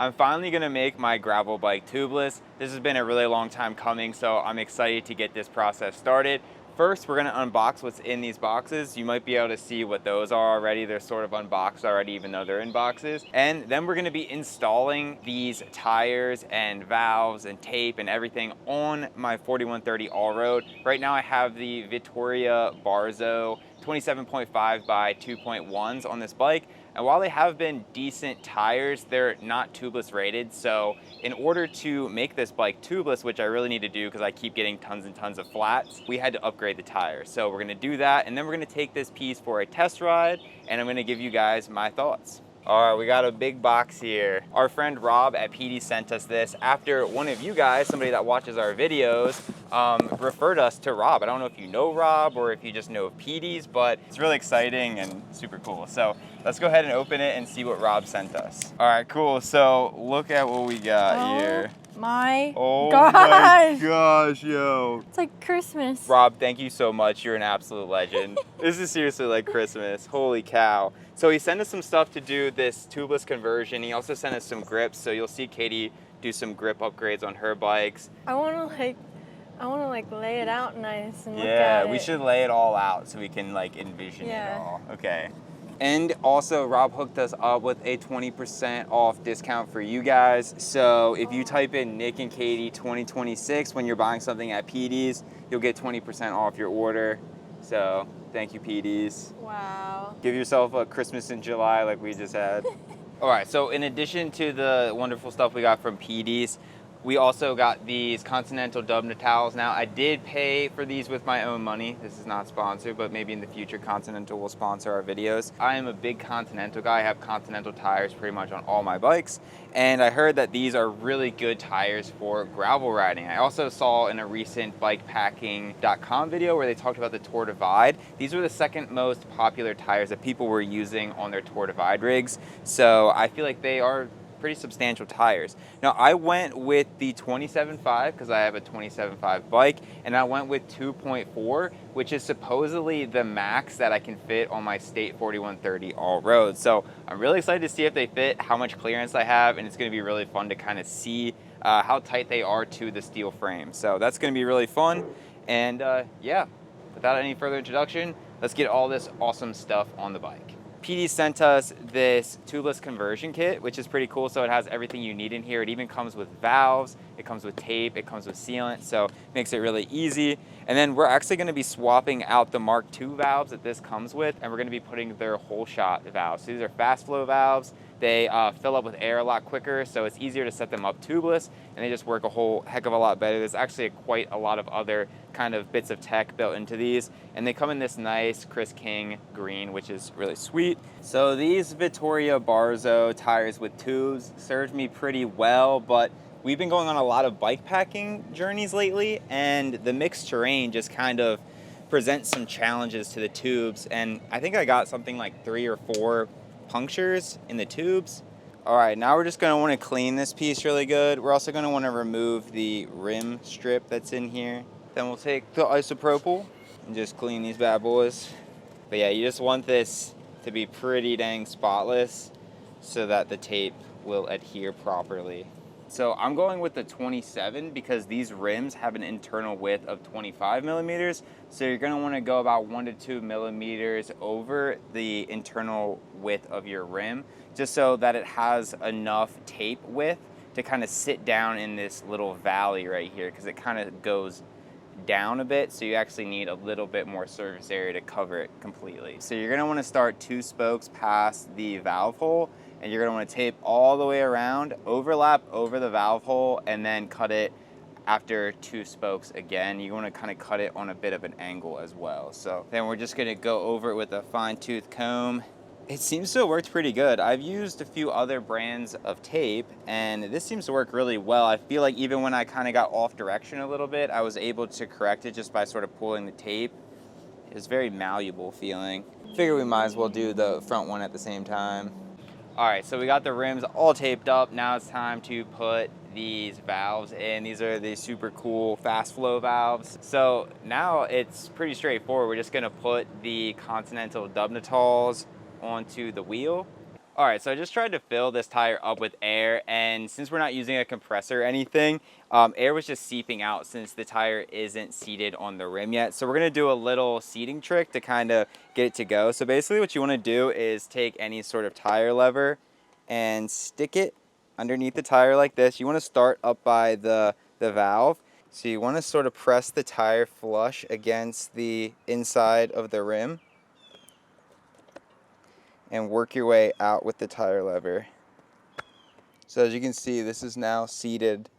I'm finally gonna make my gravel bike tubeless. This has been a really long time coming, so I'm excited to get this process started. First, we're gonna unbox what's in these boxes. You might be able to see what those are already. They're sort of unboxed already, even though they're in boxes. And then we're gonna be installing these tires and valves and tape and everything on my 4130 all-road. Right now I have the Vittoria Barzo 27.5 by 2.1s on this bike. And while they have been decent tires, they're not tubeless rated. So in order to make this bike tubeless, which I really need to do because I keep getting tons and tons of flats, we had to upgrade the tires. So we're gonna do that, and then we're gonna take this piece for a test ride, and I'm gonna give you guys my thoughts. All right, we got a big box here. Our friend Rob at PD sent us this after one of you guys, somebody that watches our videos, referred us to Rob. I don't know if you know Rob or if you just know of PD's, but it's really exciting and super cool. So let's go ahead and open it and see what Rob sent us. All right, cool. So look at what we got here. My gosh. My gosh, yo. It's like Christmas. Rob, thank you so much. You're an absolute legend. This is seriously like Christmas. Holy cow. So he sent us some stuff to do this tubeless conversion. He also sent us some grips. So you'll see Katie do some grip upgrades on her bikes. I want to lay it out nice and look at it. Yeah, we should lay it all out so we can like envision it all. Okay. And also, Rob hooked us up with a 20% off discount for you guys. So if you type in Nick and Katie 2026 when you're buying something at PD's, you'll get 20% off your order. So thank you, PD's. Wow. Give yourself a Christmas in July like we just had. All right, so in addition to the wonderful stuff we got from PD's, we also got these Continental Dubnitals. Now, I did pay for these with my own money. This is not sponsored, but maybe in the future, Continental will sponsor our videos. I am a big Continental guy. I have Continental tires pretty much on all my bikes. And I heard that these are really good tires for gravel riding. I also saw in a recent bikepacking.com video where they talked about the Tour Divide. These were the second most popular tires that people were using on their Tour Divide rigs. So I feel like they are pretty substantial tires. Now I went with the 27.5 because I have a 27.5 bike, and I went with 2.4, which is supposedly the max that I can fit on my state 4130 all road. So I'm really excited to see if they fit, how much clearance I have, and it's going to be really fun to kind of see how tight they are to the steel frame. So that's going to be really fun. And yeah, without any further introduction, let's get all this awesome stuff on the bike. PD sent us this tubeless conversion kit, which is pretty cool. So it has everything you need in here. It even comes with valves, it comes with tape, it comes with sealant, so it makes it really easy. And then we're actually gonna be swapping out the Mark II valves that this comes with, and we're gonna be putting their whole shot valves. So these are fast flow valves. They fill up with air a lot quicker, so it's easier to set them up tubeless, and they just work a whole heck of a lot better. There's actually quite a lot of other kind of bits of tech built into these, and they come in this nice Chris King green, which is really sweet. So these Vittoria Barzo tires with tubes served me pretty well, but we've been going on a lot of bike packing journeys lately, and the mixed terrain just kind of presents some challenges to the tubes, and I think I got something like 3 or 4 punctures in the tubes. All right, now we're just gonna wanna clean this piece really good. We're also gonna wanna remove the rim strip that's in here. Then we'll take the isopropyl and just clean these bad boys. But yeah, you just want this to be pretty dang spotless so that the tape will adhere properly. So I'm going with the 27 because these rims have an internal width of 25 millimeters. So you're gonna wanna go about 1 to 2 millimeters over the internal width of your rim, just so that it has enough tape width to kind of sit down in this little valley right here, because it kind of goes down a bit, so you actually need a little bit more surface area to cover it completely. So you're gonna wanna start 2 spokes past the valve hole, and you're gonna wanna tape all the way around, overlap over the valve hole, and then cut it after 2 spokes again. You wanna kinda cut it on a bit of an angle as well. So then we're just gonna go over it with a fine tooth comb. It seems to have worked pretty good. I've used a few other brands of tape, and this seems to work really well. I feel like even when I kinda got off direction a little bit, I was able to correct it just by sort of pulling the tape. It was very malleable feeling. Figure we might as well do the front one at the same time. All right, so we got the rims all taped up. Now it's time to put these valves in. These are the super cool fast flow valves. So now it's pretty straightforward. We're just gonna put the Continental Dubnitals onto the wheel. All right, so I just tried to fill this tire up with air, and since we're not using a compressor or anything, air was just seeping out since the tire isn't seated on the rim yet. So we're gonna do a little seating trick to kind of get it to go. So basically what you wanna do is take any sort of tire lever and stick it underneath the tire like this. You wanna start up by the valve. So you wanna sort of press the tire flush against the inside of the rim and work your way out with the tire lever. So as you can see, this is now seated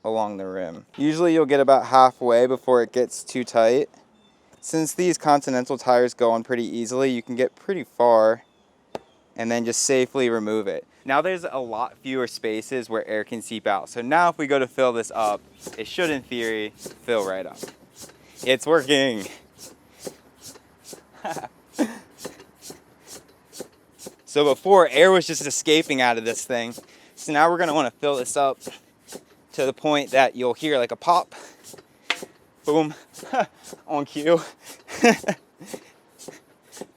along the rim. Usually you'll get about halfway before it gets too tight. Since these Continental tires go on pretty easily, you can get pretty far and then just safely remove it. Now there's a lot fewer spaces where air can seep out. So now if we go to fill this up, it should in theory fill right up. It's working. So before, air was just escaping out of this thing. So now we're gonna wanna fill this up to the point that you'll hear like a pop. Boom, on cue. I'm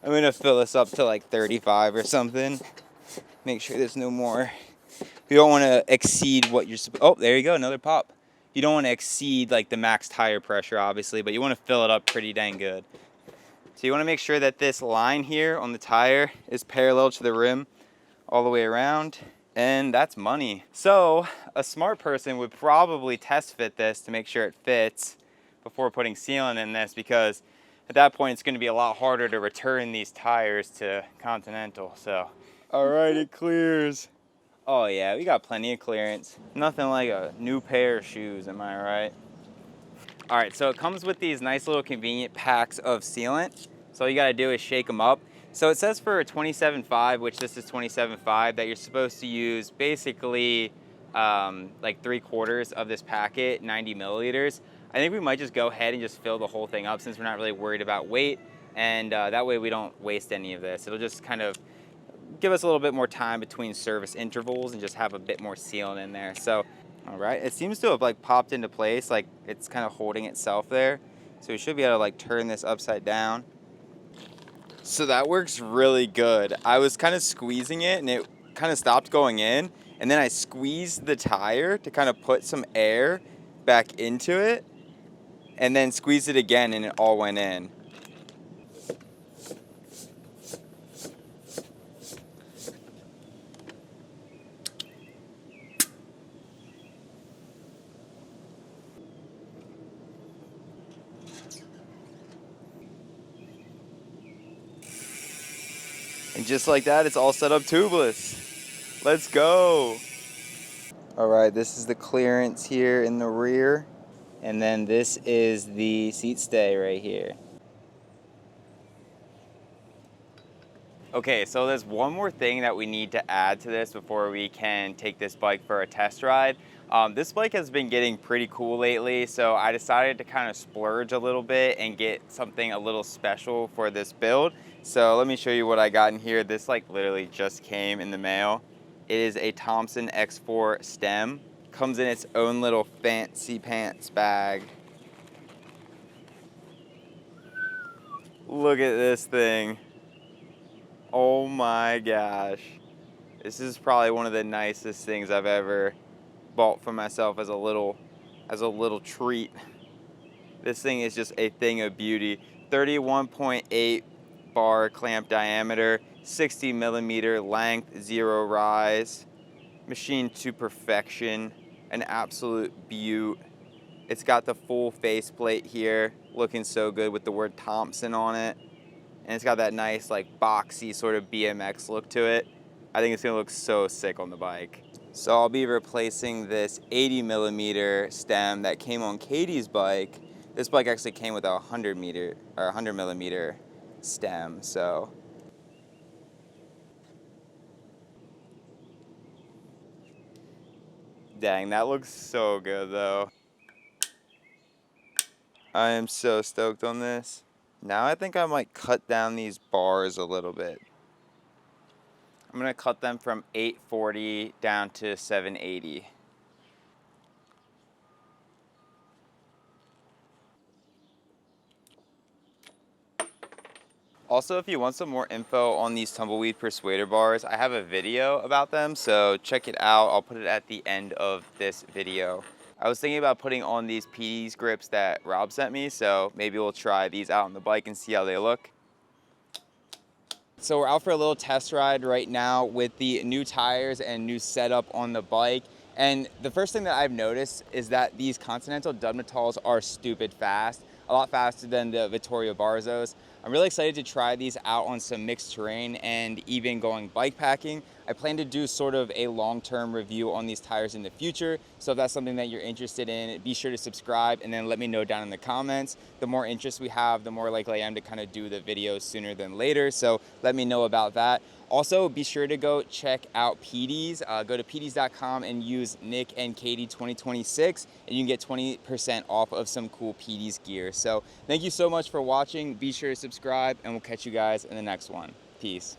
gonna fill this up to like 35 or something. Make sure there's no more. You don't wanna exceed what you're supposed, oh, there you go, another pop. You don't wanna exceed like the max tire pressure, obviously, but you wanna fill it up pretty dang good. So you wanna make sure that this line here on the tire is parallel to the rim all the way around, and that's money. So a smart person would probably test fit this to make sure it fits before putting sealant in this, because at that point it's gonna be a lot harder to return these tires to Continental, so. All right, it clears. Oh yeah, we got plenty of clearance. Nothing like a new pair of shoes, am I right? All right, so it comes with these nice little convenient packs of sealant. So all you gotta do is shake them up. So it says for 27.5, which this is 27.5, that you're supposed to use basically like 3/4 of this packet, 90 milliliters. I think we might just go ahead and just fill the whole thing up since we're not really worried about weight. And that way we don't waste any of this. It'll just kind of give us a little bit more time between service intervals and just have a bit more sealant in there. So, all right, it seems to have like popped into place, like it's kind of holding itself there. So we should be able to like turn this upside down. So that works really good. I was kind of squeezing it and it kind of stopped going in. And then I squeezed the tire to kind of put some air back into it and then squeezed it again and it all went in. And just like that, it's all set up tubeless. Let's go. All right, this is the clearance here in the rear. And then this is the seat stay right here. Okay, so there's one more thing that we need to add to this before we can take this bike for a test ride. This bike has been getting pretty cool lately, so I decided to kind of splurge a little bit and get something a little special for this build. So let me show you what I got in here. This like literally just came in the mail. It is a Thompson X4 stem. Comes in its own little fancy pants bag. Look at this thing. Oh my gosh. This is probably one of the nicest things I've ever bought for myself as a little treat. This thing is just a thing of beauty. 31.8 bar clamp diameter, 60 millimeter length, 0 rise, machined to perfection, an absolute beaut. It's got the full faceplate here, looking so good with the word Thompson on it. And it's got that nice like boxy sort of BMX look to it. I think it's gonna look so sick on the bike. So I'll be replacing this 80 millimeter stem that came on Katie's bike. This bike actually came with a 100 millimeter stem, so. Dang, that looks so good though. I am so stoked on this. Now I think I might cut down these bars a little bit. I'm gonna cut them from 840 down to 780. Also, if you want some more info on these tumbleweed persuader bars, I have a video about them, so check it out. I'll put it at the end of this video. I was thinking about putting on these PD's grips that Rob sent me, so maybe we'll try these out on the bike and see how they look. So we're out for a little test ride right now with the new tires and new setup on the bike. And the first thing that I've noticed is that these Continental Dubnitals are stupid fast, a lot faster than the Vittorio Barzos. I'm really excited to try these out on some mixed terrain and even going bike packing. I plan to do sort of a long-term review on these tires in the future. So if that's something that you're interested in, be sure to subscribe and then let me know down in the comments. The more interest we have, the more likely I am to kind of do the videos sooner than later. So let me know about that. Also, be sure to go check out PD's. Go to pds.com and use Nick and Katie 2026, and you can get 20% off of some cool PD's gear. So thank you so much for watching. Be sure to subscribe, and we'll catch you guys in the next one. Peace.